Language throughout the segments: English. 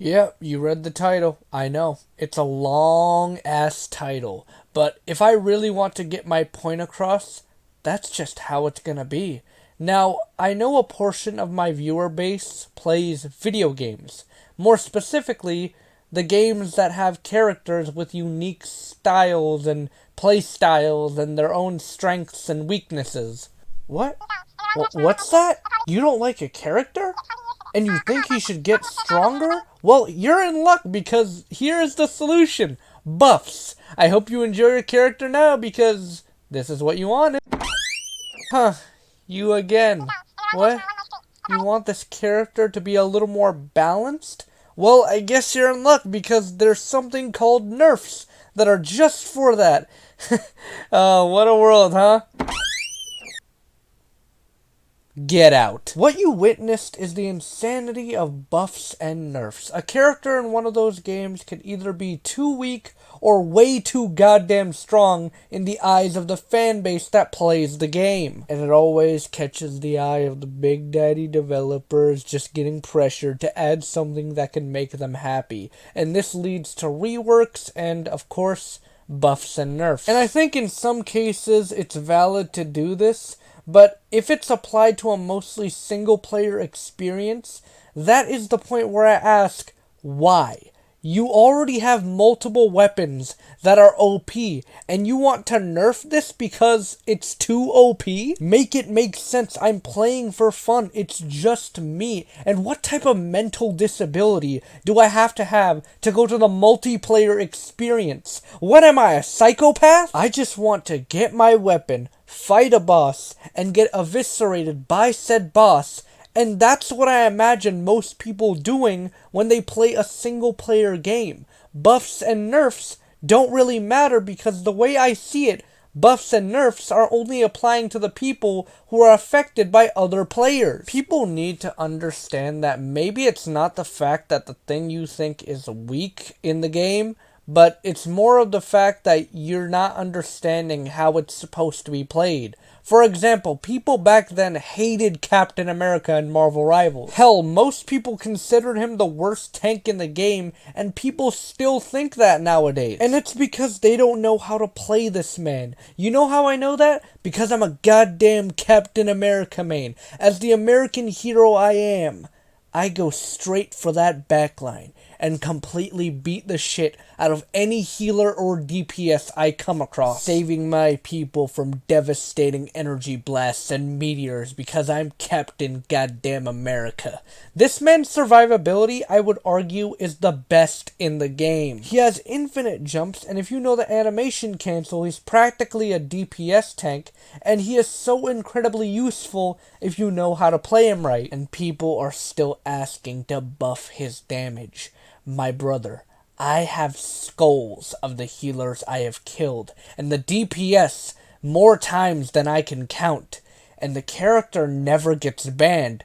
Yep, you read the title. I know. It's a long ass title. But if I really want to get my point across, that's just how it's gonna be. Now, I know a portion of my viewer base plays video games. More specifically, the games that have characters with unique styles and play styles and their own strengths and weaknesses. What? What's that? You don't like a character? And you think he should get stronger? Well, you're in luck because here's the solution. Buffs. I hope you enjoy your character now because this is what you wanted. Huh. You again. What? You want this character to be a little more balanced? Well, I guess you're in luck because there's something called nerfs that are just for that. Oh, what a world, huh? Get out. What you witnessed is the insanity of buffs and nerfs. A character in one of those games can either be too weak or way too goddamn strong in the eyes of the fan base that plays the game. And it always catches the eye of the big daddy developers just getting pressured to add something that can make them happy. And this leads to reworks and, of course, buffs and nerfs. And I think in some cases it's valid to do this, but if it's applied to a mostly single-player experience, that is the point where I ask, why? You already have multiple weapons that are OP, and you want to nerf this because it's too OP? Make it make sense. I'm playing for fun. It's just me. And what type of mental disability do I have to go to the multiplayer experience? What am I, a psychopath? I just want to get my weapon, fight a boss, and get eviscerated by said boss. And that's what I imagine most people doing when they play a single player game. Buffs and nerfs don't really matter because the way I see it, buffs and nerfs are only applying to the people who are affected by other players. People need to understand that maybe it's not the fact that the thing you think is weak in the game, but it's more of the fact that you're not understanding how it's supposed to be played. For example, people back then hated Captain America in Marvel Rivals. Hell, most people considered him the worst tank in the game, and people still think that nowadays. And it's because they don't know how to play this man. You know how I know that? Because I'm a goddamn Captain America main. As the American hero I am, I go straight for that backline and completely beat the shit out of any healer or DPS I come across, saving my people from devastating energy blasts and meteors because I'm Captain Goddamn America. This man's survivability, I would argue, is the best in the game. He has infinite jumps, and if you know the animation cancel, he's practically a DPS tank, and he is so incredibly useful if you know how to play him right. And people are still asking to buff his damage. My brother, I have skulls of the healers I have killed, and the DPS more times than I can count, and the character never gets banned,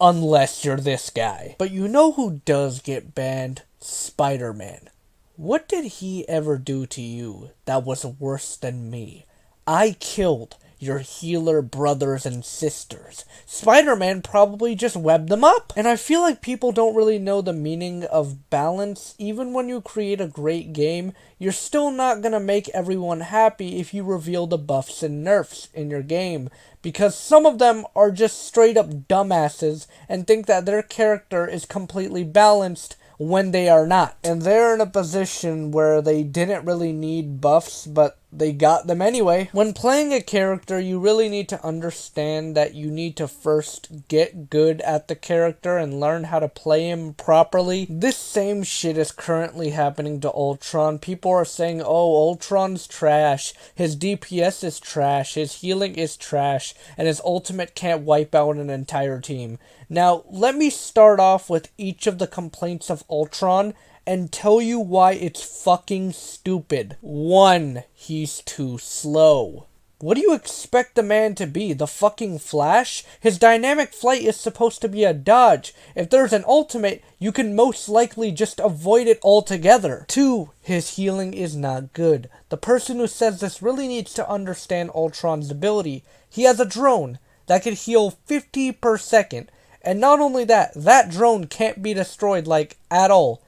unless you're this guy. But you know who does get banned? Spider-Man. What did he ever do to you that was worse than me? I killed your healer brothers and sisters. Spider-Man probably just webbed them up. And I feel like people don't really know the meaning of balance. Even when you create a great game, you're still not gonna make everyone happy if you reveal the buffs and nerfs in your game. Because some of them are just straight up dumbasses and think that their character is completely balanced when they are not. And they're in a position where they didn't really need buffs, but they got them anyway. When playing a character, you really need to understand that you need to first get good at the character and learn how to play him properly. This same shit is currently happening to Ultron. People are saying, oh, Ultron's trash, his DPS is trash, his healing is trash, and his ultimate can't wipe out an entire team. Now, let me start off with each of the complaints of Ultron and tell you why it's fucking stupid. 1. He's too slow. What do you expect the man to be? The fucking Flash? His dynamic flight is supposed to be a dodge. If there's an ultimate, you can most likely just avoid it altogether. 2. His healing is not good. The person who says this really needs to understand Ultron's ability. He has a drone that can heal 50 per second. And not only that, that drone can't be destroyed, like, at all.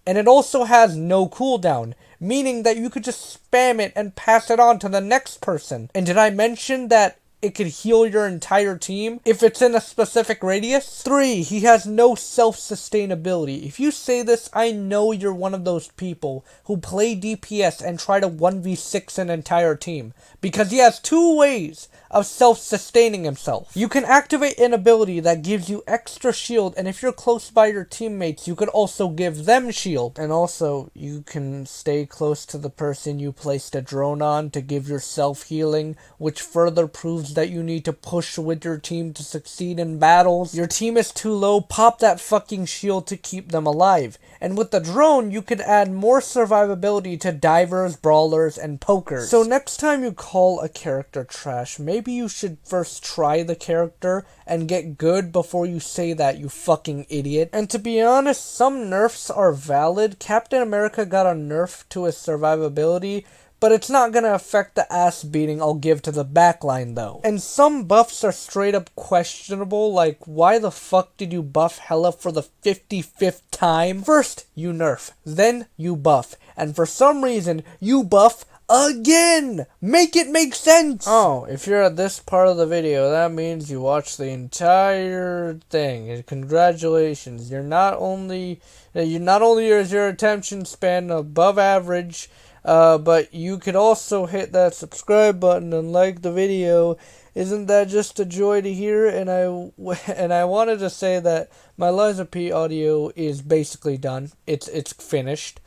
And it also has no cooldown, meaning that you could just spam it and pass it on to the next person. And did I mention that it could heal your entire team if it's in a specific radius? 3, he has no self-sustainability. If you say this, I know you're one of those people who play DPS and try to 1v6 an entire team, because he has 2 ways of self-sustaining himself. You can activate an ability that gives you extra shield, and if you're close by your teammates, you could also give them shield. And also, you can stay close to the person you placed a drone on to give yourself healing, which further proves that you need to push with your team to succeed in battles. Your team is too low, pop that fucking shield to keep them alive. And with the drone, you could add more survivability to divers, brawlers, and pokers. So next time you call a character trash, maybe you should first try the character and get good before you say that, you fucking idiot. And to be honest, some nerfs are valid. Captain America got a nerf to his survivability, but it's not gonna affect the ass beating I'll give to the backline though. And some buffs are straight up questionable, like why the fuck did you buff Hela for the 55th time? First you nerf, then you buff, and for some reason you buff again! Make it make sense! Oh, if you're at this part of the video, that means you watched the entire thing. And congratulations, not only is your attention span above average, but you could also hit that subscribe button and like the video. Isn't that just a joy to hear? And I wanted to say that my Liza P audio is basically done. It's finished.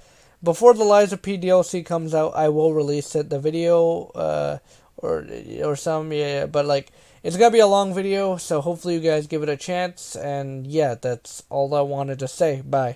Before the Liza P DLC comes out, I will release it. The video, or some, yeah, but like, it's gonna be a long video, so hopefully you guys give it a chance. And yeah, that's all I wanted to say. Bye.